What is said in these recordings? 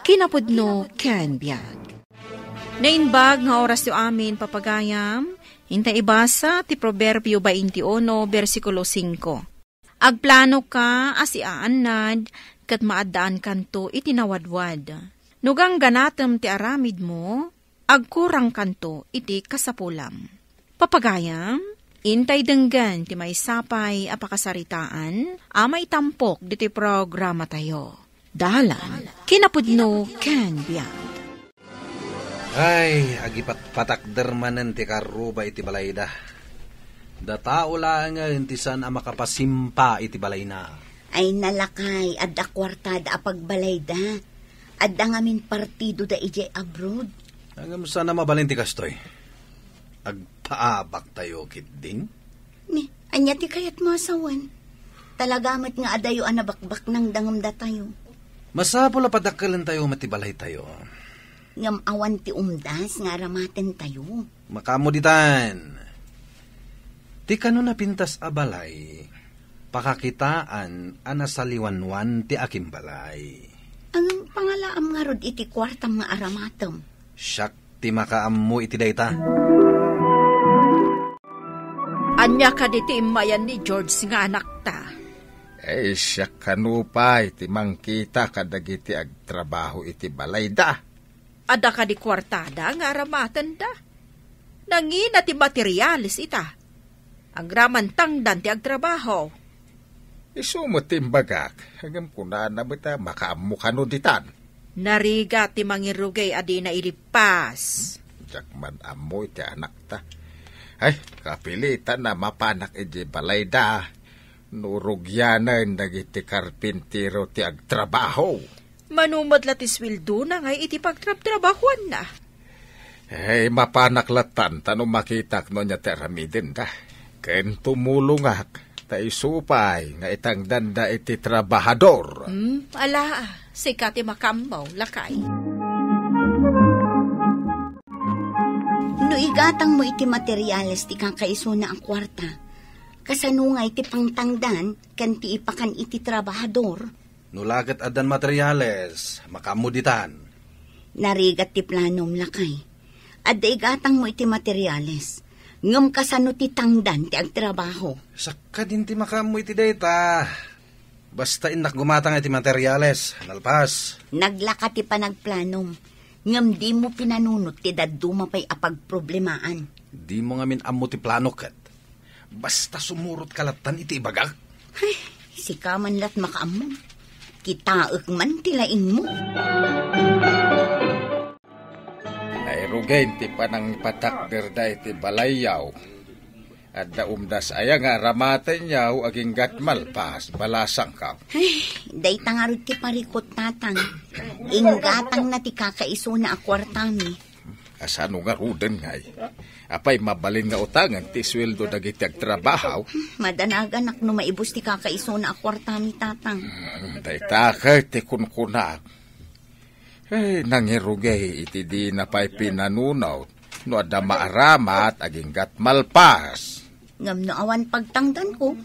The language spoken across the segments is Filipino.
Kinapudno ken biag. Nainbag nga oras yu amin papagayam, hinta ibasa ti Proverbio 21, versikulo 5. Agplano ka asiaanad, kat maadaan kanto itinawadwad. Nugang ganatem ti aramid mo, agkurang kanto iti kasapulam. Papagayam, intay denggan ti may sapay apakasaritaan, amay tampok diti programa tayo. Dalan, kinapudno ken biag. Ay, agipat patakdermanen ti karuba iti balay da. Da tao lang nga intisan a makapasimpa iti balay na. Ay nalakay, adda kwartada apagbalay da. Adda ngamin partido da ije abroad. Hanggang sana mabalin ti kastoy. Agpaabak tayo kidding. Ni, anya ti kayat mo asawan. Talagamat nga adayo anabakbak ng dangam da tayo. Masapula padakalan tayo matibalay tayo. Ngam awan ti umdas nga ramaten tayo. Makamuditan. Ti kano na pintas abalay, pakakitaan anasaliwanwan ti akimbalay. Ang pangalaam nga rod iti kwartam nga aramatem. Siyak ti makaammo iti dayta. Anya ka diti imayan ni George nga anak ta. Siyak kanupay ti mangkita kadagiti agtrabaho iti balay da. Ada ka di kwartada nga aramatan da. Nangina ti materialis ita. Agramantang dan ti agtrabaho. Isumot ti bagak, hanggang kuna na bita makaamukano ditan. Nariga ti mangirugay adi na ilipas. Jakman amoy ti anak ta. Ay, kapilitan na mapanak iti balay da. Nurugyanan nagiti karpintero ti agtrabaho. Manumad latis wildo na ngay iti pagtrabahuan na. Mapanaklatan tanong makitak no niya teramidin da. Ken tumulungak, tayo supay nga itang danda iti trabahador. Ala, sikati makambaw, lakay. No igatang mo iti materyales ti kakaiso na ang kwarta. Kasano nga iti pangtangdan, kan ti ipakan iti trabahador. Nulagat adan materyales, makamuditan. Narigat ti planom lakay. Adda igatang mo iti materyales. Ngam kasano ti tangdan ti agtrabaho. Sakka din ti makamu iti data. Basta inak gumatang iti materyales, nalpas. Naglaka ti panagplanom. Ngam di mo pinanunot ti daduma pa'y apagproblemaan. Di mo ngamin ammo ti plano kat. Basta sumurot kalatan iti ibagak. Ay, si kaman lat makaamon. Kitaek man tilaing mo. Ay rugay ti panang patakder da iti balayaw. At da umdas aya nga ramaten yaw aging gatmal pas balasang ka. Ay, day tangarod ti parikot tatang. Inggatang na ti kakaiso na akwartami. Asano nga ruden ngay. Apay mabalin nga utangan ti sweldo dagiti agtrabahaw. Madanagan ak no maibus ti kakaiso na akwartami tatang. Day takay ti kunkunak. Nangirugay iti di na pa'y pinanunaw no ada maaramat aging gatmalpas. Ngam no awan pagtangdan ko,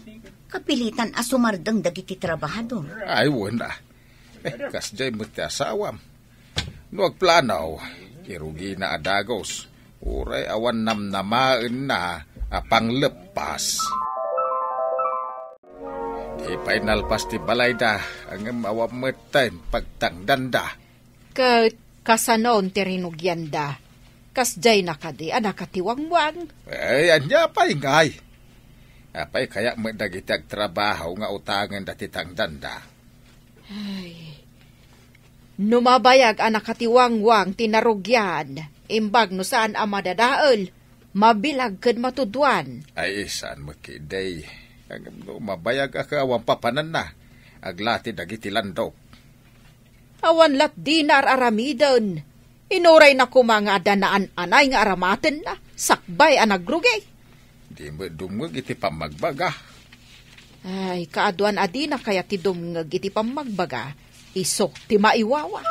kapilitan asumardang dagiti trabahador. Ay wala. Kasjay mo ti asawam. No agplanaw, irugi na adagos. Uray awan namnamaen na panglepas. Di pa'y nalpas ti balay da, ang awamatan pagtangdanda. Kasanoon ti rinugyanda. Kasjay na kadi, anak katiwangwang. Anya pa'y ngay. Apay kaya magdagitag trabaho nga utangan dati tangdanda. Ay, numabayag anak katiwangwang tinarugyan. Imbag no saan ang madadaol, mabilag kad matudwan. Ay, saan makiday? Mabayag ka awang papanan na. Aglati dagiti landok. Awan lat dinar aramidon. Inuray na kumanga danaan anay nga aramaten na. Sakbay anagrugay. Di mo dumug iti pamagbaga. Ay, kaaduan adi na kaya ti dumug iti pamagbaga. Isok ti maiwawa.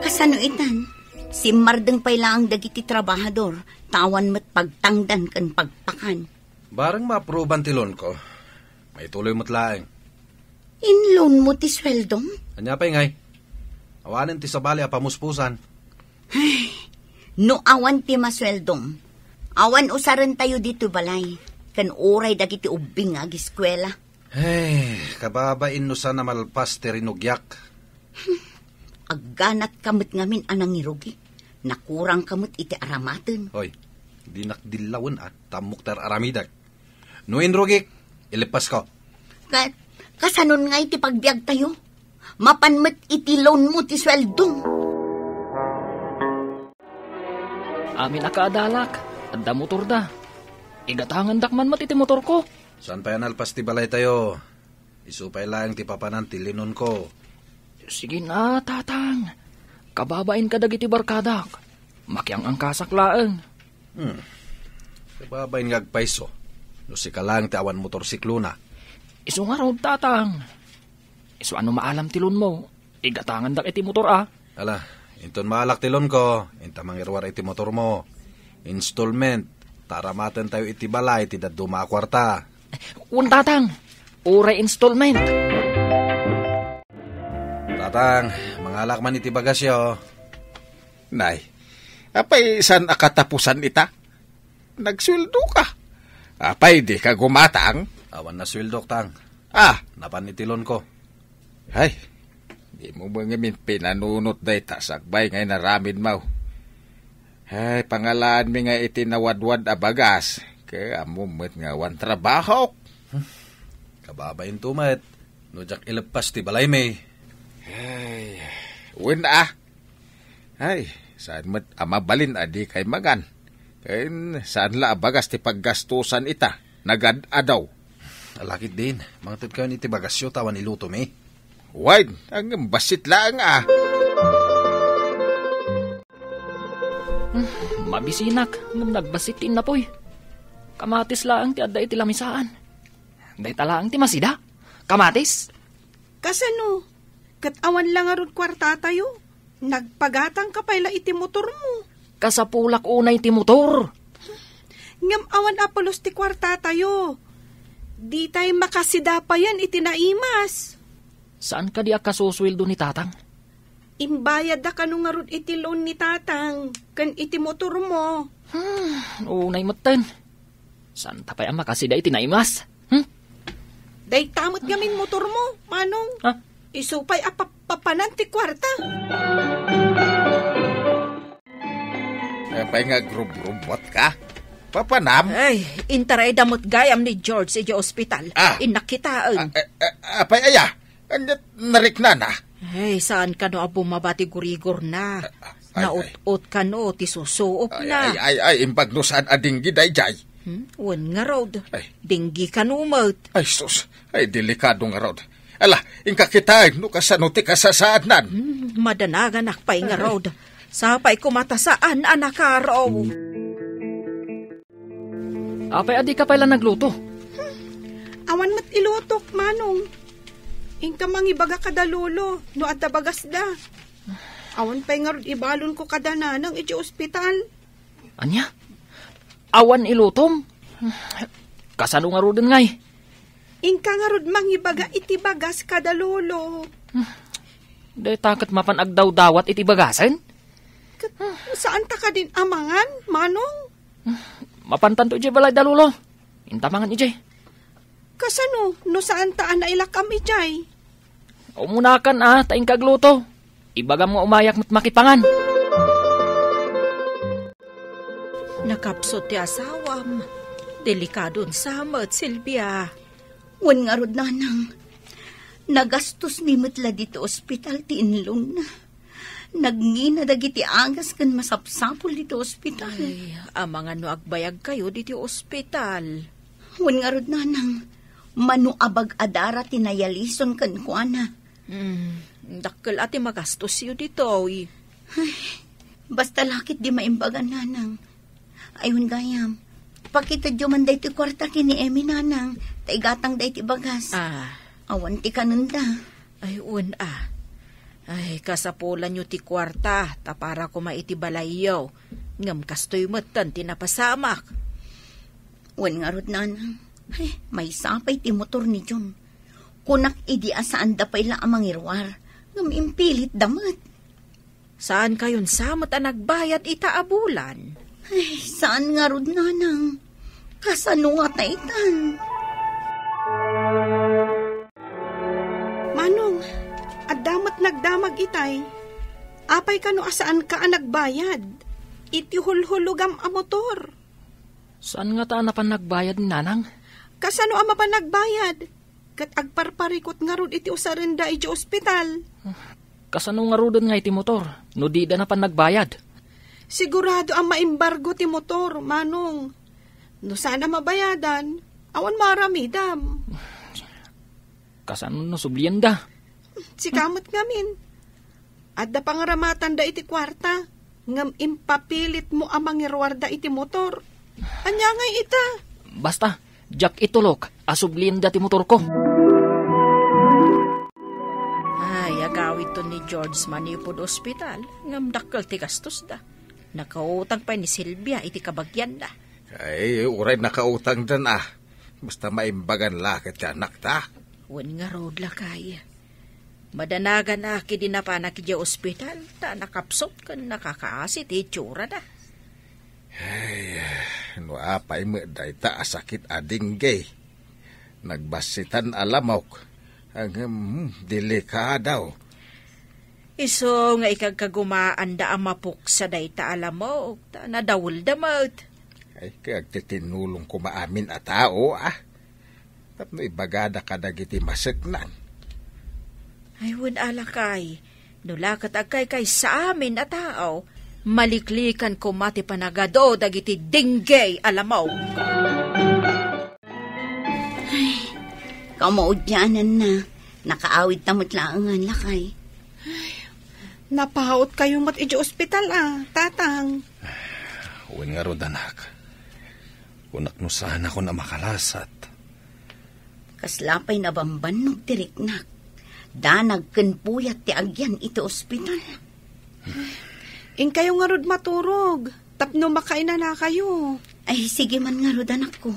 Kasano itan? Si Mardeng pay lang dagiti trabahador, tawan mo't pagtangdan kan pagpakan. Barang ma-approvean ti loan ko, may tuloy mo't laeng. Inloan mo ti sweldong? Anya pa ngay. Awanin ti sabali a pamuspusan. No awan ti masweldong. Awan usaran tayo dito balay. Kan oray dagiti ubing nga giskwela. Kababain no sana malpas ti rinugyak. Agganat kamot ngamin anang irugi. Nakurang kamot iti aramaten. Hoy, di nakdilawan tamok tar aramidag. No inrugik, ilipas ko. Kasanon nga iti pagbiag tayo? Mapanmet iti loan mo ti sweldong. Amin akaadalak, anda motor da. Igatangan dakman mat iti motor ko. Saan pa yan alpas ti balay tayo? Isupay lang ti papanan ti linon ko. Sige na, tatang. Kababain ka dagiti barkadak. Makyang ang kasaklaan. Kababain ngagpaiso. No si kalang ti awan motorsiklo na. Isu nga raw, tatang. Isu ano maalam tilon mo. Igatangan dak iti motor Ala, inton maalak tilon ko. Inta mangirwar iti motor mo. Installment. Taramaten tayo iti balay ti daduma kwarta. Un tatang. Uray installment. Tatang, mangalak man iti bagasyo. Nay, apay san akatapusan ita? Nagsuldo ka. Apay di ka gumatang? Awan na swildok, tang. Napan itilon ko. Ay, di mo ba ngamin pinanunot day tasakbay ngay naramid mau. Ay, pangalaan mi nga itinawadwad a bagas. Kaya amumit nga wan trabaho. Kababain tumat. No jak ilepas ti balay may. Ay, win Ay, saan mat amabalin adi kay magan. Kaya saan la abagas ti paggastusan ita. Nagad-adaw. Alakit din. Mangtid kayo ni ti bagasyo tawan iluto may. Wide, ang basit lang Mabisinak, nagbasitin na po'y. Kamatis lang ti adda iti lamisaan. Day talaang ti masida. Kamatis. Kasano? Katawan lang arun kwarta tayo. Nagpagatang ka pala iti motor mo. Kasapulak unay ti motor. Ngam awan apolos ti kwarta tayo. Di tayo makasida pa yan iti naimas. Saan ka di akasusweldo ni tatang? Imbayad da ka nung arun iti loan ni tatang. Kan iti motor mo. Unay matan. Saan tapay ang makasida iti naimas? Day tamot gamin motor mo, manong. Isupay apapapanan ti kwarta. Apay nga grub-grubot ka? Papanam? Ay, intaray damot gayam ni George sa ospital. Inakitaan. Apay aya, narik na. Ay, saan ka no bumabati gurigor na? Naut-ut ka no, ti susuop na. Ay, imbag no saan ading giday jay. Wan nga road. Dinggi ka numot. Ay, sus. Ay, delikado nga road. Ala, inkakitaig no kasano ti kasasaanan. Madanagan akpay nga road. Sapay kumatasaan anak araw. Apay adi ka pala nagluto. Awan mat ilutok, manong. Ingka mangibaga kada lolo, no at bagas da. Awan pa'y nga ibalon ko kada nanang iti ospital. Anya? Awan ilutom? Kasano nga rodin ngay? Ingka nga rod mangibaga iti bagas kada lolo. Day takat mapan agdaw-dawat iti bagasan? Saan ta ka din amangan, manong? Mapantan to iti balay da lolo. Intamangan iti. Kasano, no saan taan na ilakam iti? Umunakan taing kagluto. Ibagam mo umayak mat makipangan. Nakapsot ti asawam. Delikadon samat, Silvia. Wan nga rod nanang. Nagastos mi matla dito ospital ti inlong na. Nagngina dagiti angas kan masapsapol dito ospital. Ay, amang ano agbayag kayo dito ospital. Wan nga rod nanang. Manu abag adara tinayalison kan kuana. Dakkel ati magastos yun dito. Ay, basta lakit di maimbagan nanang. Ayun gayam. Pakita dyo man dahi ti kwarta kini Emi nanang. Taigatang dahi ti bagas. Awan ti kanunda. Ay, Ay, kasapulan nyo ti kwarta, tapara ko maiti balayaw. Ngam kastoy matan, tinapasamak. Wan nga rod nanang. Ay, may sapay ti motor ni John. Kunak idi asaan da pa ila amang irwar. Ngam impilit damat. Saan kayon samot ang nagbayad itaabulan? Ay, saan nga rod nanang? Kasano nga taitan? Manong, at damat nagdamag itay. Apay ka no asaan ka ang nagbayad. Iti hulhulugam a motor. Saan nga taan na pa nagbayad ni nanang? Kasano ama pa nagbayad? Kat agparparikot nga rod iti usarenda iti ospital. Kasano nga rodon nga iti motor? No di da na pa nagbayad. Sigurado ang maimbargo ti motor, Manong. No sana mabayadan, awan maramidam. Kasano no subliyan da? Sikamot ngamin. At da pangaramatan da iti kwarta, ngam impapilit mo amang irwarda iti motor. Anya ngay ita? Basta, Jack itulok, asubliyan da ti motor ko. Ay, agawid to ni George Manipod Hospital. Ngam dakkel ti gastos da. Nakautang pa ni Silvia iti kabagyan da. Ay, uray nakautang dan Basta maimbagan lakit ka anak ta. Wan nga road la kaya. Madanagan aki din na pa nakidya ospital. Ta nakapsot kan nakakaasit itsura da. Ay, no apay mo day ta asakit adinggay. Nagbasitan alamok. Ang delikadaw. Iso nga ikagkagumaan da amapok sa dayta alamok. Ta nadawul damot. Ay, kaya titinulong ko maamin a tao, Tapno ibagada ka dagiti masiknan. Ay, wan alakay. Nulakat agkay kay sa amin a tao, maliklikan ko mati panagado dagiti dinggay alamaw. Ay, kamaudyanan na. Nakaawid tamot laangan lakay. Napahaot kayo mat iti ospital tatang. Uwin nga ro, anak. Kunak no sana ko na makalasat. Kaslapay na bambanog diriknak. Danag puyat ti agyan iti ospital. In kayo nga rod maturog. Tapno makaina na kayo. Ay, sige man nga rod anak ko.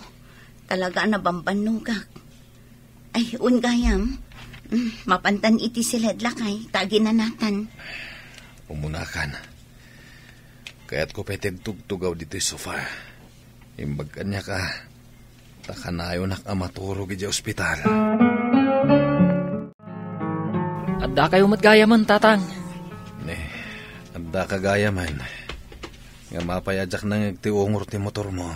Talaga na bambanogak. Ay, ungayam. Mapantan iti silad lakay. Tagi na natan. Umunakan. Kaya't ko petid tugtugaw dito sofa. Imbag kanya ka. Takanayo nak amaturog iti ospital. Adda kayo matgayaman, tatang. Adda kagayaman. Nga mapayadyak nang itiungor ti motor mo.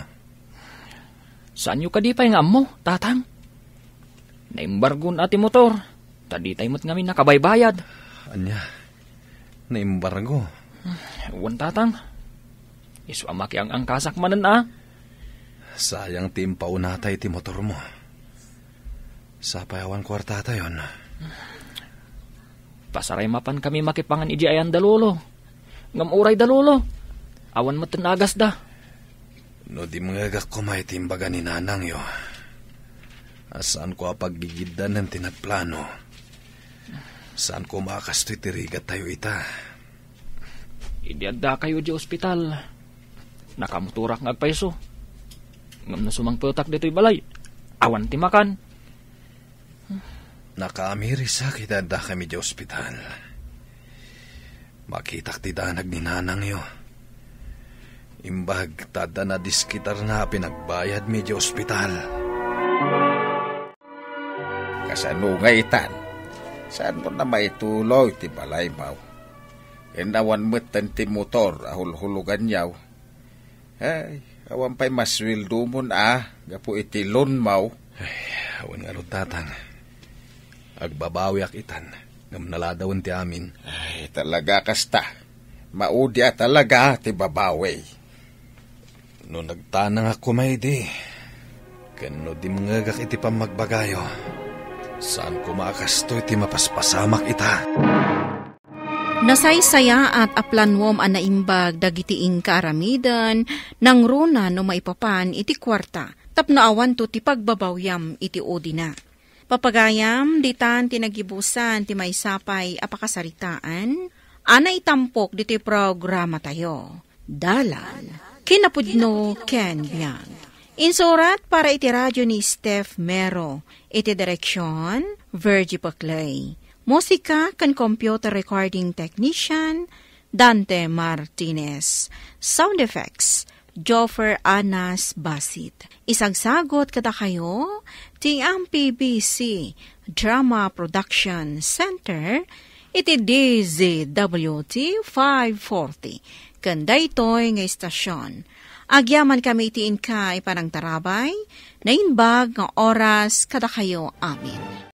Saan yu kadipay nga mo, tatang? Naimbargon ati motor. Tadi tayo mo't ngamin nakabaybayad. Anya? Naimbargo? Uwan, tatang. Iswamaki ang angkasak manan Sayang timpaunatay ti motor mo. Sa payawan kwartata yon. Pasaray mapan kami makipangan iji ayan dalolo. Ngamuray dalolo. Awan matanagas da. No di mangagak ko may timbaga ni nanang yo. Asaan ko apaggigidan ng tinagplano. Saan ko makastoy tirigat tayo ita. Idiadda kayo di ospital. Nakamuturak ngagpaiso. Ngam na sumangputak dito'y balay. Awan ti makan. Nakaamiri sa kitanda kami di ospital. Makitak ti danag ni nanang yo. Imbag tada na diskitar na pinagbayad mi di ospital. Kasano nga itan? Saan mo na maituloy ti balay maw? Enawan mo't ti motor ahul-hulugan yaw. Ay, awan pa'y maswildo mo gapu iti loan maw. Ay, awan nga ro tatang. Agbabawi akitan. Ngam naladawan ti amin. Ay, talaga kasta. Maudi talaga ti babawi. No nagtanang ako may di. Kano di mangagak iti pamagbagayo. Saan ko makastoy ti mapaspasamak ita? Nasaysaya at aplanwom ang naimbag dagiti inkaaramidan nang runa no maipapan iti kwarta tapno awan to ti pagbabawyam iti odina. Papagayam ditan tinagibusan ti maysapay apakasaritaan ana itampok diti programa tayo. Dalan kinapudno Ken Biang. Insurat para iti radyo ni Steph Mero. Iti direksyon Virgie Paclay. Musika kan computer recording technician, Dante Martinez. Sound effects, Joffer Anas Basit. Isagsagot kada kayo, ti PBC Drama Production Center, iti DZWT 540. Kanda ito'y nga istasyon. Agyaman kami itiin ka ipanang tarabay, na inbag nga oras kada kayo amin.